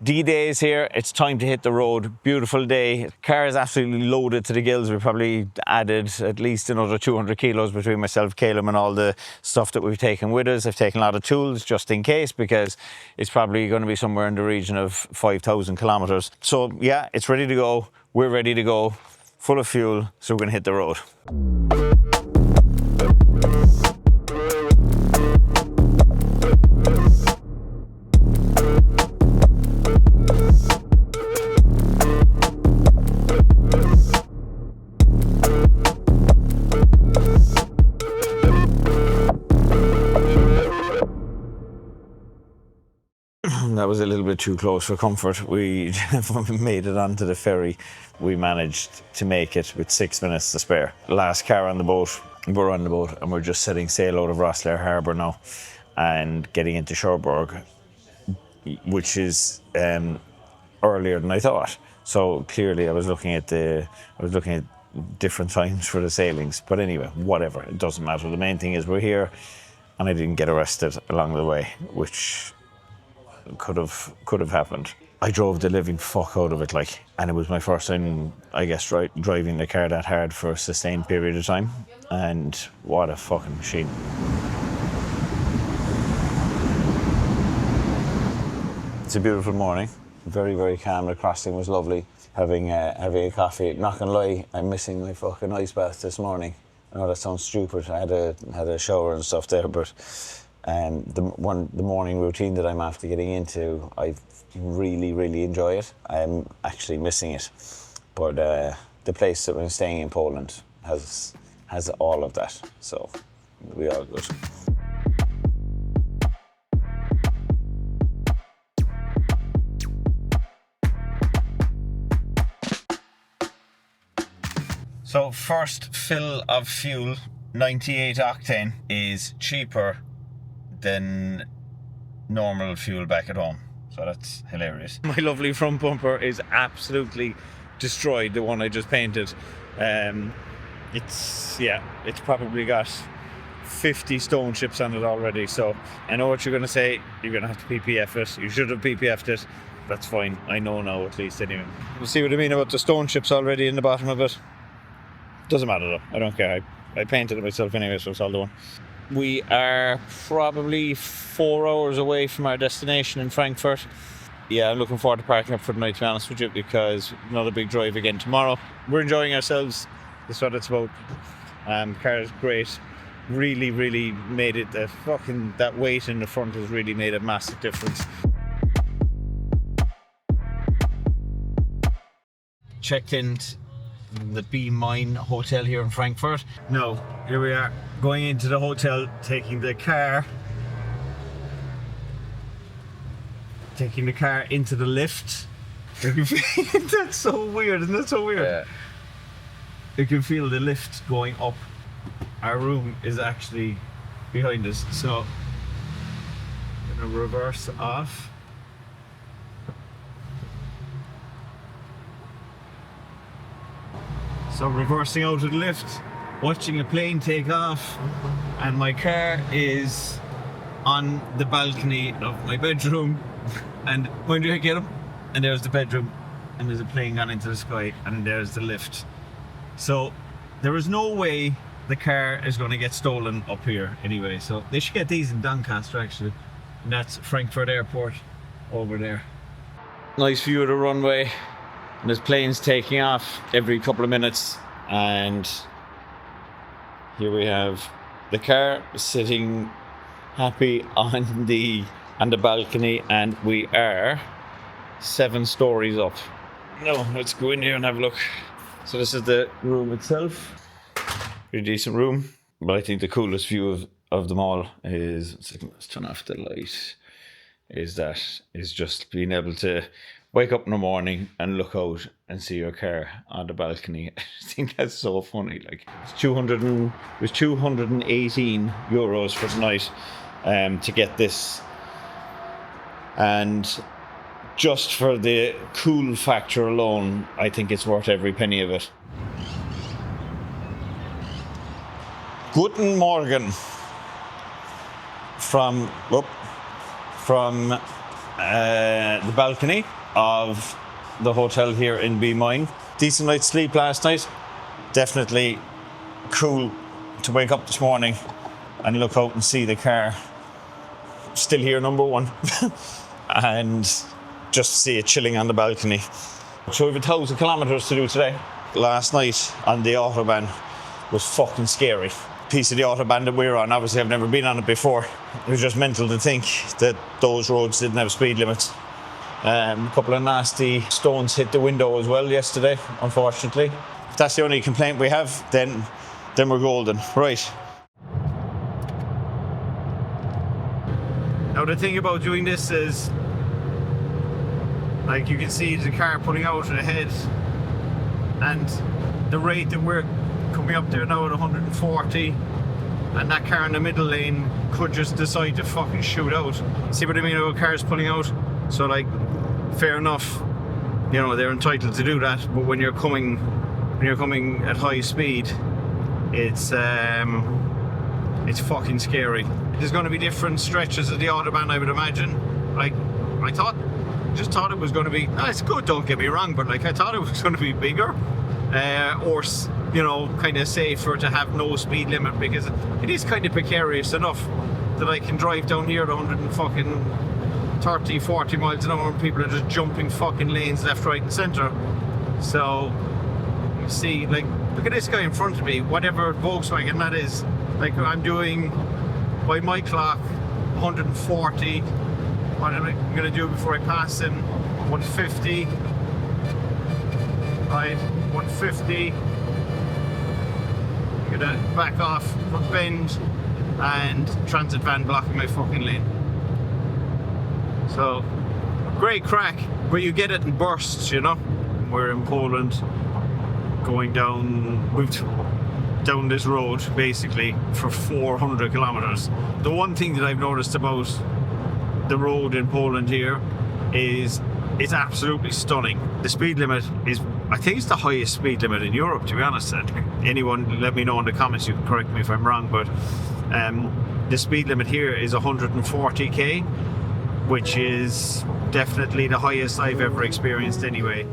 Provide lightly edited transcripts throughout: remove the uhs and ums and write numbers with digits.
D-Day is here. It's time to hit the road. Beautiful day. Car is absolutely loaded to the gills. We probably added at least another 200 kilos between myself, Caleb, and all the stuff that we've taken with us. I've taken a lot of tools just in case, because it's probably going to be somewhere in the region of 5,000 kilometers. So yeah, it's ready to go. We're ready to go, full of fuel. So we're going to hit the road. That was a little bit too close for comfort. We made it onto the ferry. We managed to make it with 6 minutes to spare. Last car on the boat. We're on the boat and we're just setting sail out of Rosslare Harbour now and getting into Cherbourg, which is earlier than I thought. So clearly I was looking at different times for the sailings. But anyway, whatever, it doesn't matter. The main thing is we're here and I didn't get arrested along the way, which could have happened. I drove the living fuck out of it, and it was my first time, I guess, driving the car that hard for a sustained period of time. And what a fucking machine. It's a beautiful morning. Very, very calm. The crossing was lovely. Having a coffee. Not gonna lie, I'm missing my fucking ice bath this morning. I know that sounds stupid. I had a shower and stuff there, but the morning routine that I'm after getting into, I really, really enjoy it. I'm actually missing it, but the place that we're staying in Poland has all of that, so we are good. So first fill of fuel, 98 octane, is cheaper than normal fuel back at home, so that's hilarious. My lovely front bumper is absolutely destroyed, the one I just painted. It's probably got 50 stone chips on it already, so I know what you're going to say. You're going to have to PPF it. You should have PPF'd it. That's fine, I know now at least anyway. You'll see what I mean about the stone chips already in the bottom of it. Doesn't matter though, I don't care. I painted it myself anyway, so it's all the one. We are probably 4 hours away from our destination in Frankfurt. Yeah, I'm looking forward to parking up for the night, to be honest with you, because another big drive again tomorrow. We're enjoying ourselves. That's what it's about. Car is great. Really, really made it. That weight in the front has really made a massive difference. Checked in the B Mine Hotel here in Frankfurt. Now, here we are, going into the hotel, taking the car into the lift. That's so weird, isn't that so weird? Yeah. You can feel the lift going up. Our room is actually behind us, so I'm gonna reverse off. So reversing out of the lift, watching a plane take off, and my car is on the balcony of my bedroom. And mind you, I get him, and there's the bedroom, and there's a plane gone into the sky, and there's the lift. So there is no way the car is going to get stolen up here anyway. So they should get these in Doncaster actually, and that's Frankfurt Airport over there. Nice view of the runway. And there's planes taking off every couple of minutes, and here we have the car sitting happy on the balcony, and we are 7 stories up. Now let's go in here and have a look. So this is the room itself. Pretty decent room, but I think the coolest view of them all is, let's turn off the light, is just being able to wake up in the morning and look out and see your car on the balcony. I think that's so funny. It was 218 euros for tonight to get this, and just for the cool factor alone, I think it's worth every penny of it. Guten Morgen from the balcony of the hotel here in B Mine. Decent night's sleep last night. Definitely cool to wake up this morning and look out and see the car still here, number one, and just see it chilling on the balcony. So we have 1,000 kilometers to do today. Last night on the Autobahn was fucking scary. Piece of the Autobahn that we're on, obviously I've never been on it before. It was just mental to think that those roads didn't have speed limits. A couple of nasty stones hit the window as well yesterday, unfortunately. If that's the only complaint we have, then we're golden. Right. Now the thing about doing this is, like, you can see the car pulling out ahead, and the rate that we're coming up there now at 140, and that car in the middle lane could just decide to fucking shoot out. See what I mean about cars pulling out? So, like, fair enough, you know, they're entitled to do that, but when you're coming at high speed, it's fucking scary. There's going to be different stretches of the Autobahn, I would imagine. Like, I just thought it was going to be, it's good, don't get me wrong, but like, I thought it was going to be bigger, or, you know, kind of safer to have no speed limit, because it is kind of precarious enough that I can drive down here at 130, 40 miles an hour and people are just jumping fucking lanes left, right and centre. So, you see, like, look at this guy in front of me, whatever Volkswagen that is. Like, I'm doing, by my clock, 140. What am I going to do before I pass him? 150. Right, 150. I'm going to back off for bend, and transit van blocking my fucking lane. So, great crack, but you get it in bursts, you know. We're in Poland, going down this road basically for 400 kilometers. The one thing that I've noticed about the road in Poland here is it's absolutely stunning. The speed limit is, I think it's the highest speed limit in Europe, to be honest. Anyone let me know in the comments, you can correct me if I'm wrong, but the speed limit here is 140k, which is definitely the highest I've ever experienced anyway.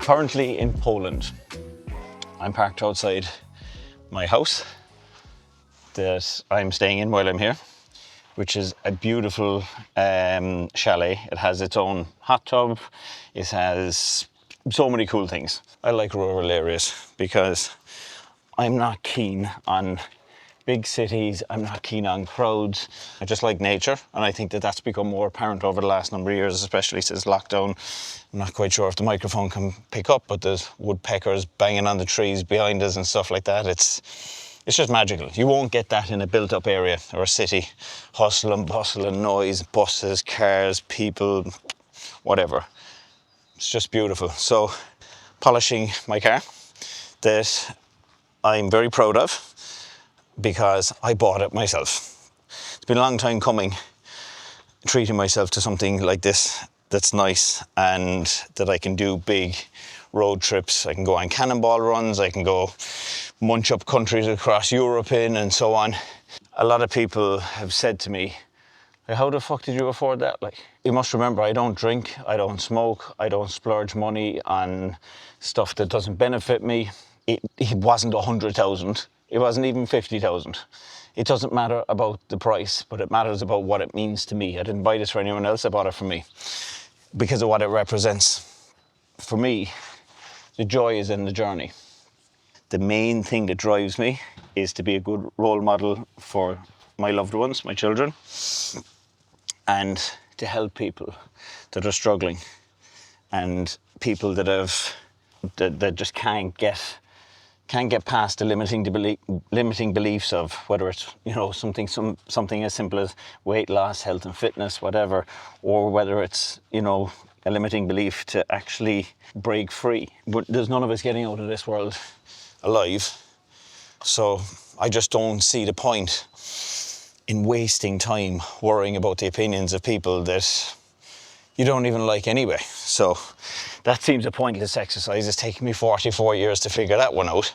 Currently in Poland. I'm parked outside my house that I'm staying in while I'm here, which is a beautiful chalet. It has its own hot tub. It has so many cool things. I like rural areas because I'm not keen on big cities. I'm not keen on crowds. I just like nature, and I think that that's become more apparent over the last number of years, especially since lockdown. I'm not quite sure if the microphone can pick up, but there's woodpeckers banging on the trees behind us and stuff like that. It's just magical. You won't get that in a built-up area or a city. Hustle and bustle and noise, buses, cars, people, whatever. It's just beautiful. So, polishing my car that I'm very proud of, because I bought it myself. It's been a long time coming, treating myself to something like this that's nice and that I can do big road trips. I can go on cannonball runs, I can go munch up countries across Europe in and so on. A lot of people have said to me, how the fuck did you afford that? Like, you must remember, I don't drink, I don't smoke, I don't splurge money on stuff that doesn't benefit me. It wasn't 100,000. It wasn't even 50,000. It doesn't matter about the price, but it matters about what it means to me. I didn't buy this for anyone else, I bought it for me because of what it represents. For me, the joy is in the journey. The main thing that drives me is to be a good role model for my loved ones, my children, and to help people that are struggling and people that just can't get past the limiting beliefs of whether it's, you know, something as simple as weight loss, health and fitness, whatever, or whether it's, you know, a limiting belief to actually break free. But there's none of us getting out of this world alive. So I just don't see the point in wasting time worrying about the opinions of people that you don't even like anyway. So that seems a pointless exercise. It's taken me 44 years to figure that one out.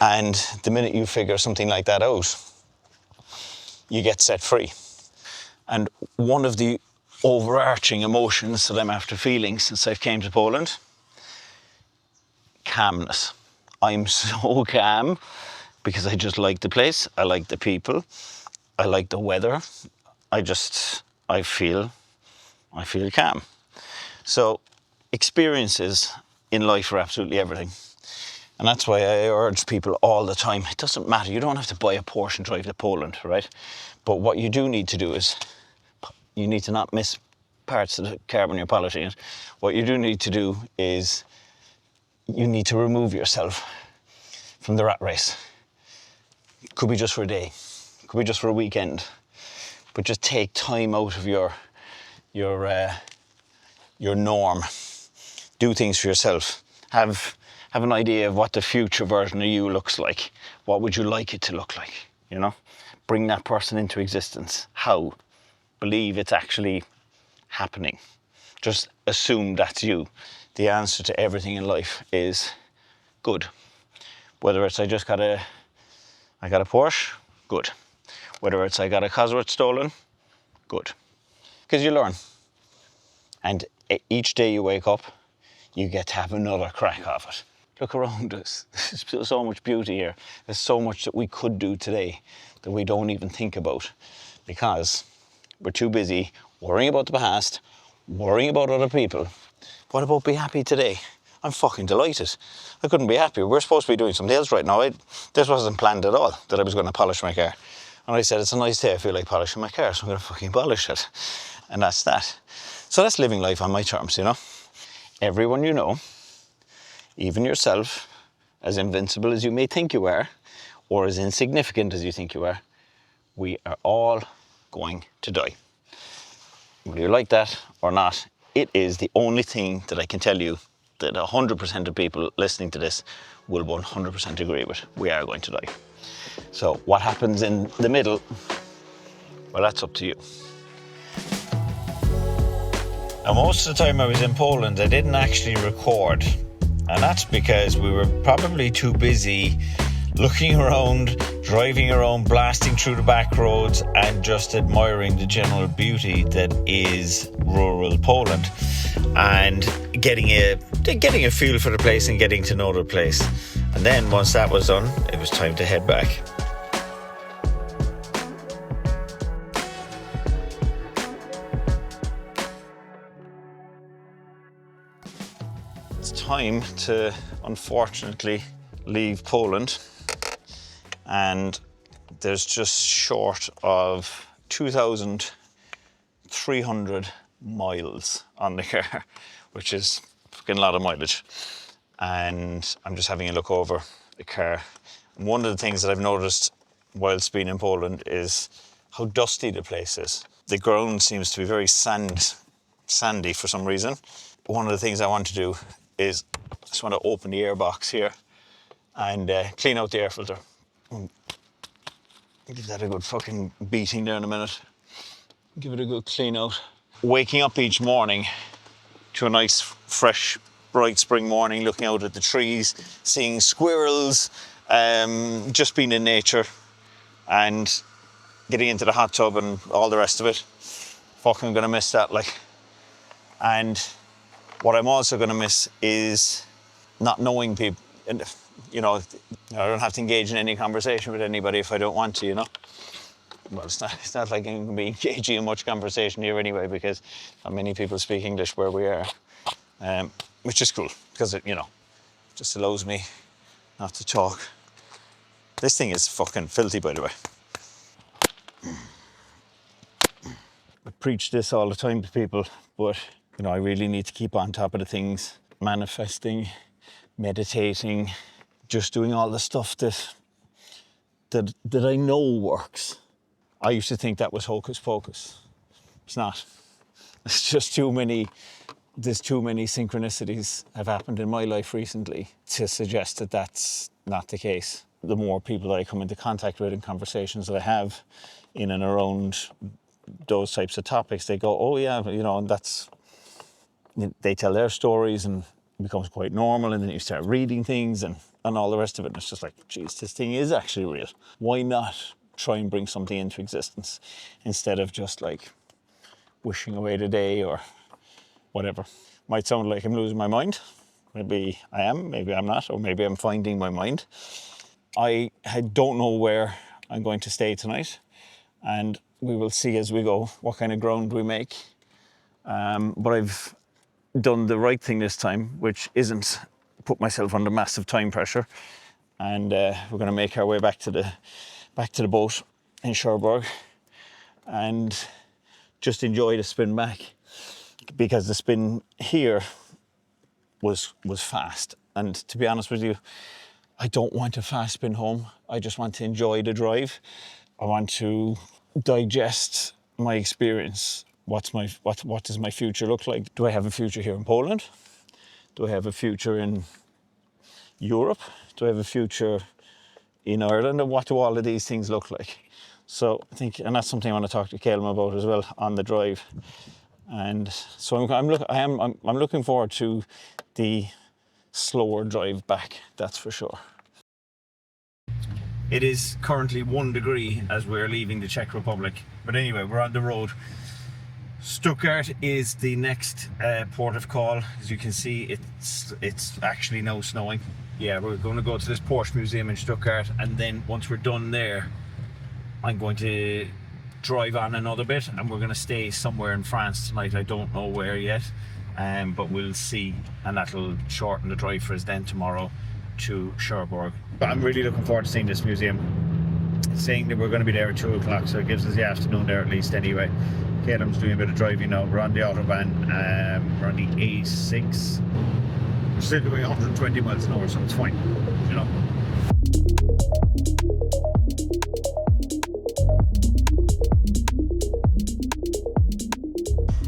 And the minute you figure something like that out, you get set free. And one of the overarching emotions that I'm after feeling since I've came to Poland, calmness. I'm so calm because I just like the place, I like the people, I like the weather. I feel calm. So experiences in life are absolutely everything. And that's why I urge people all the time, it doesn't matter, you don't have to buy a Porsche and drive to Poland, right? But what you do need to do is, you need to not miss parts of the car when you're polishing it. What you do need to do is, you need to remove yourself from the rat race. It could be just for a day, it could be just for a weekend, but just take time out of your norm. Do things for yourself. Have an idea of what the future version of you looks like. What would you like it to look like? You know, bring that person into existence. How? Believe it's actually happening. Just assume that's you. The answer to everything in life is good. Whether it's I got a Porsche, good. Whether it's I got a Cosworth stolen, good. Because you learn. And each day you wake up, you get to have another crack of it. Look around us. There's so much beauty here. There's so much that we could do today that we don't even think about because we're too busy worrying about the past, worrying about other people. What about be happy today? I'm fucking delighted. I couldn't be happier. We're supposed to be doing something else right now. This wasn't planned at all, that I was going to polish my car. And I said, it's a nice day, I feel like polishing my car, so I'm going to fucking polish it. And that's that. So that's living life on my terms, you know. Everyone you know, even yourself, as invincible as you may think you are, or as insignificant as you think you are, we are all going to die. Whether you like that or not, it is the only thing that I can tell you that 100% of people listening to this will 100% agree with. We are going to die. So what happens in the middle, well, that's up to you. Now, most of the time I was in Poland, I didn't actually record. And that's because we were probably too busy looking around, driving around, blasting through the back roads and just admiring the general beauty that is rural Poland and getting a feel for the place and getting to know the place. And then once that was done, it was time to head back. It's time to, unfortunately, leave Poland, and there's just short of 2,300 miles on the car, which is fucking a lot of mileage. And I'm just having a look over the car. And one of the things that I've noticed whilst being in Poland is how dusty the place is. The ground seems to be very sandy for some reason. One of the things I want to do is I just want to open the air box here and clean out the air filter. Give that a good fucking beating there in a minute. Give it a good clean out. Waking up each morning to a nice, fresh, bright spring morning, looking out at the trees, seeing squirrels, just being in nature and getting into the hot tub and all the rest of it. Fucking gonna miss that, like. And what I'm also gonna miss is not knowing people. And, you know, I don't have to engage in any conversation with anybody if I don't want to, you know. Well, it's not like I'm going to be engaging in much conversation here anyway, because not many people speak English where we are, which is cool, because it, you know, just allows me not to talk. This thing is fucking filthy, by the way. I preach this all the time to people, but, you know, I really need to keep on top of the things, manifesting, meditating, just doing all the stuff that I know works. I used to think that was hocus pocus. It's not. It's just too many there's too many synchronicities have happened in my life recently to suggest that that's not the case. The more people that I come into contact with and conversations that I have in and around those types of topics, they go, oh yeah, you know, and they tell their stories and it becomes quite normal, and then you start reading things and all the rest of it, and it's just like, geez, this thing is actually real. Why not try and bring something into existence instead of just like wishing away the day or whatever. Might sound like I'm losing my mind. Maybe I am, maybe I'm not, or maybe I'm finding my mind. I don't know where I'm going to stay tonight, and we will see as we go what kind of ground we make. But I've done the right thing this time, which isn't put myself under massive time pressure, and we're going to make our way back to the boat in Cherbourg and just enjoy the spin back, because the spin here was fast, and to be honest with you, I don't want a fast spin home. I just want to enjoy the drive. I want to digest my experience. What does my future look like? Do I have a future here in Poland? Do I have a future in Europe? Do I have a future in Ireland? And what do all of these things look like? So I think, and that's something I want to talk to Caleb about as well on the drive. And so I'm looking forward to the slower drive back, that's for sure. It is currently 1 degree as we're leaving the Czech Republic. But anyway, we're on the road. Stuttgart is the next port of call. As you can see, it's actually now snowing. Yeah, we're going to go to this Porsche Museum in Stuttgart, and then once we're done there, I'm going to drive on another bit, and we're going to stay somewhere in France tonight. I don't know where yet, but we'll see, and that'll shorten the drive for us then tomorrow to Cherbourg. But I'm really looking forward to seeing this museum. It's saying that we're going to be there at 2 o'clock, so it gives us the afternoon there at least anyway. Caleb's doing a bit of driving now. We're on the Autobahn, we're on the A6. We're still doing 120 miles an hour, so it's fine, you know.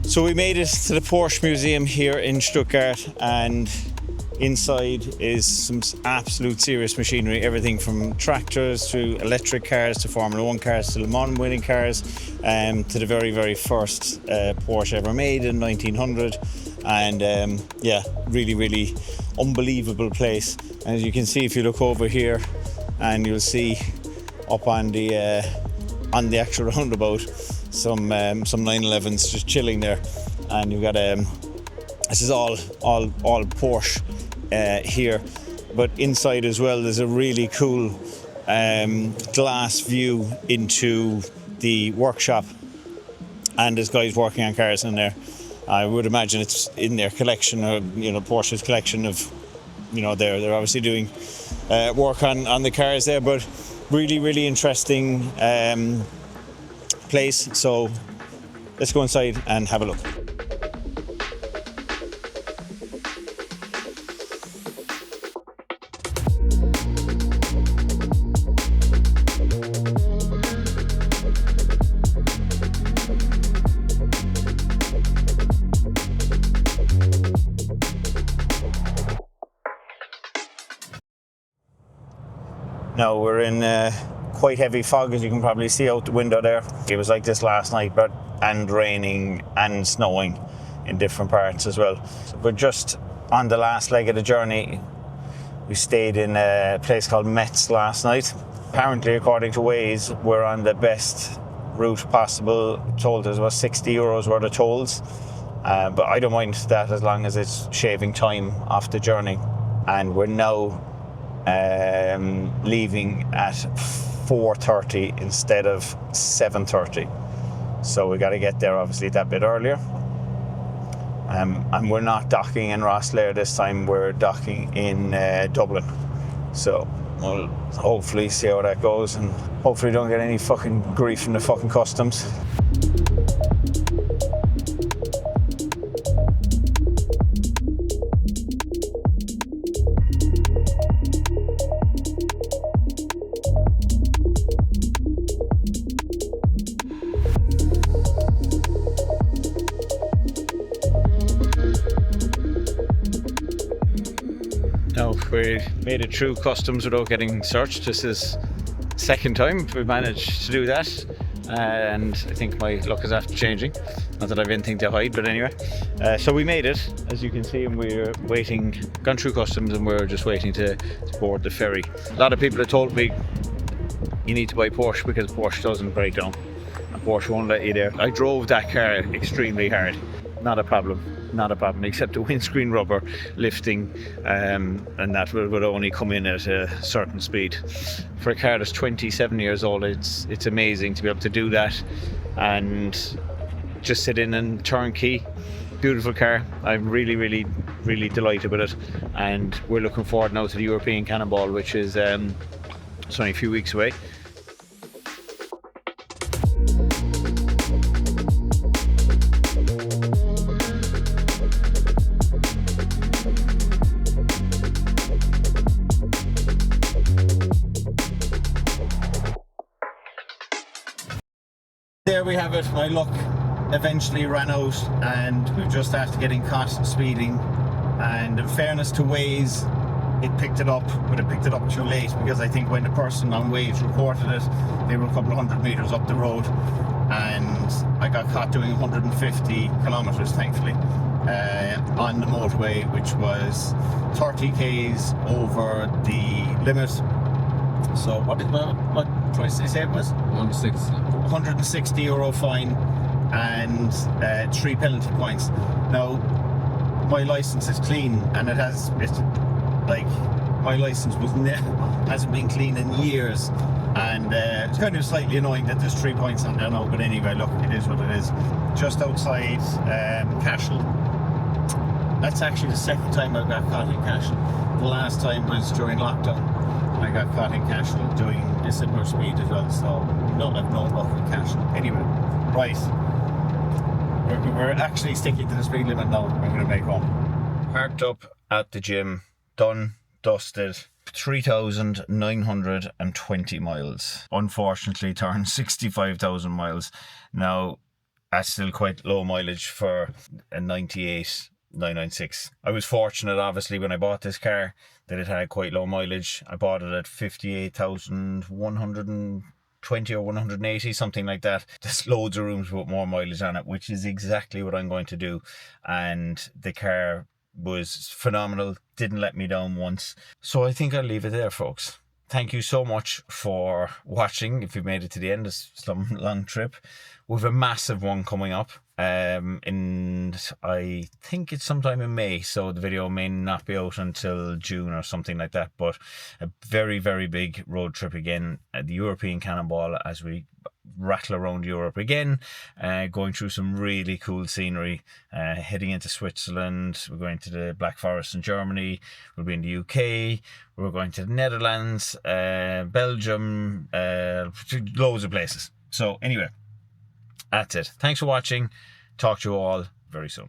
So we made it to the Porsche Museum here in Stuttgart, and inside is some absolute serious machinery, everything from tractors to electric cars to Formula 1 cars to Le Mans winning cars, to the very, very first Porsche ever made in 1900. And yeah, really, really unbelievable place. And as you can see, if you look over here, and you'll see up on the actual roundabout some 911s just chilling there, and you've got this is all Porsche here, but inside as well there's a really cool glass view into the workshop, and there's guys working on cars in there. I would imagine it's in their collection, or you know, Porsche's collection of, you know, they're obviously doing work on the cars there, but really, really interesting place. So let's go inside and have a look. Now we're in quite heavy fog, as you can probably see out the window there. It was like this last night, and raining and snowing in different parts as well. So we're just on the last leg of the journey. We stayed in a place called Metz last night. Apparently, according to Waze, we're on the best route possible. Told us was €60 worth of tolls, but I don't mind that as long as it's shaving time off the journey. And we're now leaving at 4:30 instead of 7:30, so we got to get there obviously that bit earlier, and we're not docking in Rosslare this time, we're docking in Dublin, so we'll hopefully see how that goes, and hopefully don't get any fucking grief from the fucking customs. we made it through customs without getting searched. This is second time we managed to do that, and I think my luck is after changing. Not that I've anything to hide, but anyway. So we made it, as you can see, and we're waiting, gone through customs, and we're just waiting to board the ferry. A lot of people have told me you need to buy Porsche because Porsche doesn't break down. And Porsche won't let you there. I drove that car extremely hard. Not a problem, not a problem, except the windscreen rubber lifting, and that would only come in at a certain speed. For a car that's 27 years old, it's amazing to be able to do that and just sit in and turn key. Beautiful car. I'm really delighted with it, and we're looking forward now to the European Cannonball, which is it's only a few weeks away. There we have it. My luck eventually ran out, and we just after getting caught speeding. And in fairness to Waze, it picked it up, but it picked it up too late, because I think when the person on Waze reported it, they were a couple of hundred meters up the road, and I got caught doing 150 kilometers, thankfully, on the motorway, which was 30 k's over the limit. So what price did they say it was? 160 euro fine and 3 penalty points. Now my license is clean, and my license hasn't been clean in years, and it's kind of slightly annoying that there's 3 points on there now, but anyway, look, it is what it is. Just outside Cashel. That's actually the second time I've got caught in Cashel. The last time was during lockdown. I got caught in Cashel doing a similar speed as well, so I've no luck with Cashel. Anyway, right, we're actually sticking to the speed limit now. We're going to make home. Parked up at the gym, done, dusted, 3,920 miles. Unfortunately turned 65,000 miles. Now, that's still quite low mileage for a 98 996. I was fortunate, obviously, when I bought this car, that it had quite low mileage. I bought it at 58,120 or 180, something like that. There's loads of rooms with more mileage on it, which is exactly what I'm going to do. And the car was phenomenal, didn't let me down once. So I think I'll leave it there, folks. Thank you so much for watching. If you've made it to the end of some long trip, we've a massive one coming up. And I think it's sometime in May, so the video may not be out until June or something like that, but a very big road trip again at the European Cannonball, as we rattle around Europe again, going through some really cool scenery, heading into Switzerland. We're going to the Black Forest in Germany, we'll be in the UK, we're going to the Netherlands, Belgium, loads of places. So anyway, that's it. Thanks for watching. Talk to you all very soon.